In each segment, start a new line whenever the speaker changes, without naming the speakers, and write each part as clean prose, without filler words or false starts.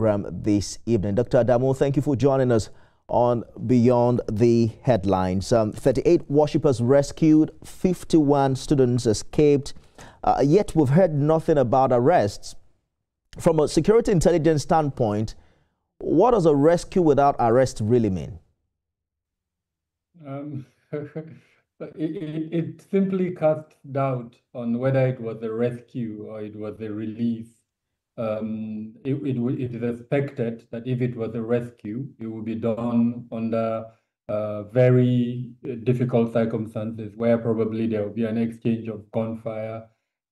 program this evening. Dr. Adamu, thank you for joining us on Beyond the Headlines. 38 worshippers rescued, 51 students escaped, yet we've heard nothing about arrests. From a security intelligence standpoint, what does a rescue without arrest really mean?
It simply casts doubt on whether it was a rescue or it was a release. It is expected that if it was a rescue, it would be done under very difficult circumstances where probably there will be an exchange of gunfire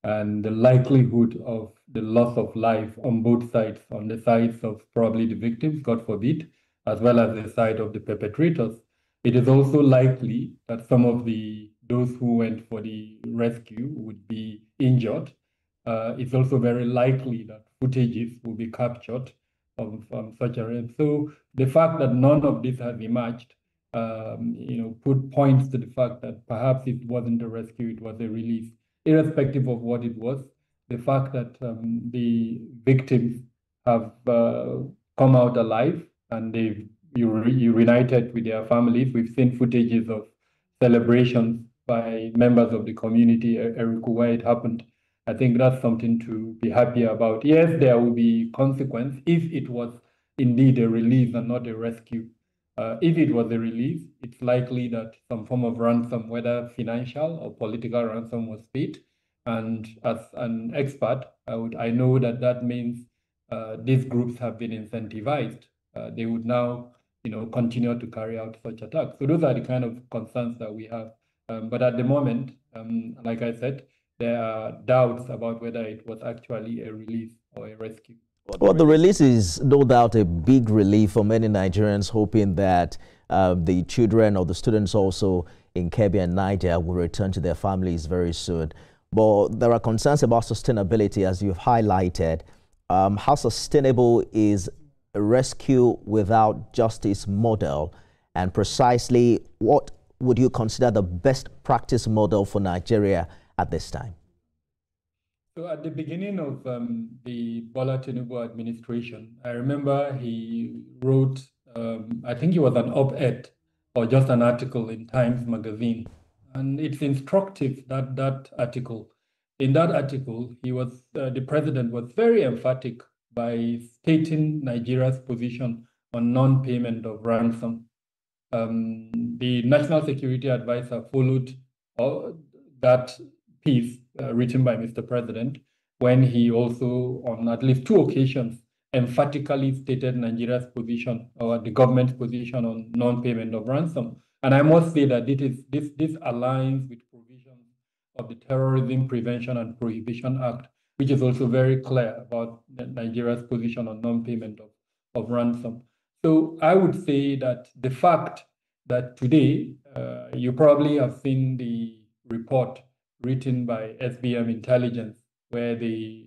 and the likelihood of the loss of life on both sides, on the sides of probably the victims, God forbid, as well as the side of the perpetrators. It is also likely that some of those who went for the rescue would be injured. It's also very likely that footages will be captured of such a rape. So the fact that none of this has emerged, points to the fact that perhaps it wasn't a rescue, it was a release. Irrespective of what it was, the fact that the victims have come out alive and they've reunited with their families. We've seen footages of celebrations by members of the community, where it happened. I think that's something to be happy about. Yes, there will be consequence if it was indeed a release and not a rescue. If it was a release, it's likely that some form of ransom, whether financial or political ransom, was paid. And as an expert, I know that means these groups have been incentivized. They would now, continue to carry out such attacks. So those are the kind of concerns that we have. But at the moment, like I said, there are doubts about whether it was actually a release or a rescue.
Well, the release is no doubt a big relief for many Nigerians, hoping that the children or the students also in Kebbi and Niger will return to their families very soon. But there are concerns about sustainability, as you've highlighted. How sustainable is a rescue without justice model? And precisely what would you consider the best practice model for Nigeria at this time?
So at the beginning of the Bola Tinubu administration, I remember he wrote, I think it was an op-ed or just an article in Times magazine. And it's instructive, that article. In that article, the president was very emphatic by stating Nigeria's position on non-payment of ransom. The National Security Advisor followed that piece written by Mr. President when he also, on at least 2 occasions, emphatically stated Nigeria's position or the government's position on non-payment of ransom. And I must say that this aligns with provisions of the Terrorism Prevention and Prohibition Act, which is also very clear about Nigeria's position on non-payment of ransom. So I would say that the fact that today, you probably have seen the report written by SBM Intelligence, where they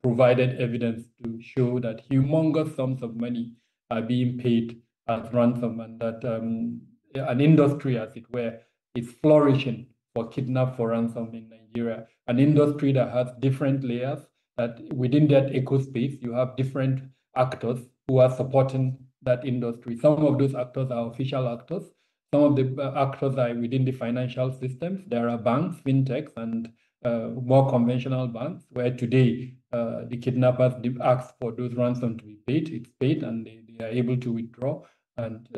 provided evidence to show that humongous sums of money are being paid as ransom, and that an industry, as it were, is flourishing for kidnap for ransom in Nigeria. An industry that has different layers, that within that ecospace, you have different actors who are supporting that industry. Some of those actors are official actors. Some of the actors are within the financial systems. There are banks, fintechs, and more conventional banks, where today the kidnappers ask for those ransom to be paid. It's paid, and they are able to withdraw and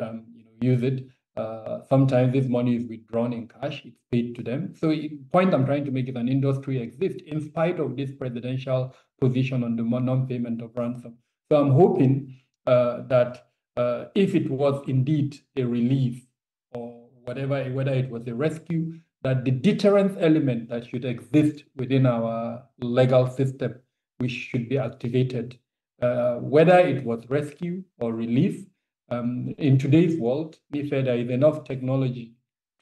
use it. Sometimes this money is withdrawn in cash. It's paid to them. So the point I'm trying to make is an industry exists in spite of this presidential position on the non-payment of ransom. So I'm hoping that if it was indeed a release or whether it was a rescue, that the deterrence element that should exist within our legal system, which should be activated, whether it was rescue or release. In today's world, if there is enough technology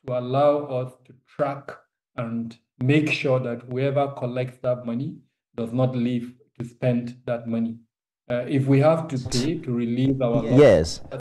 to allow us to track and make sure that whoever collects that money does not leave to spend that money. If we have to pay to release our
yes.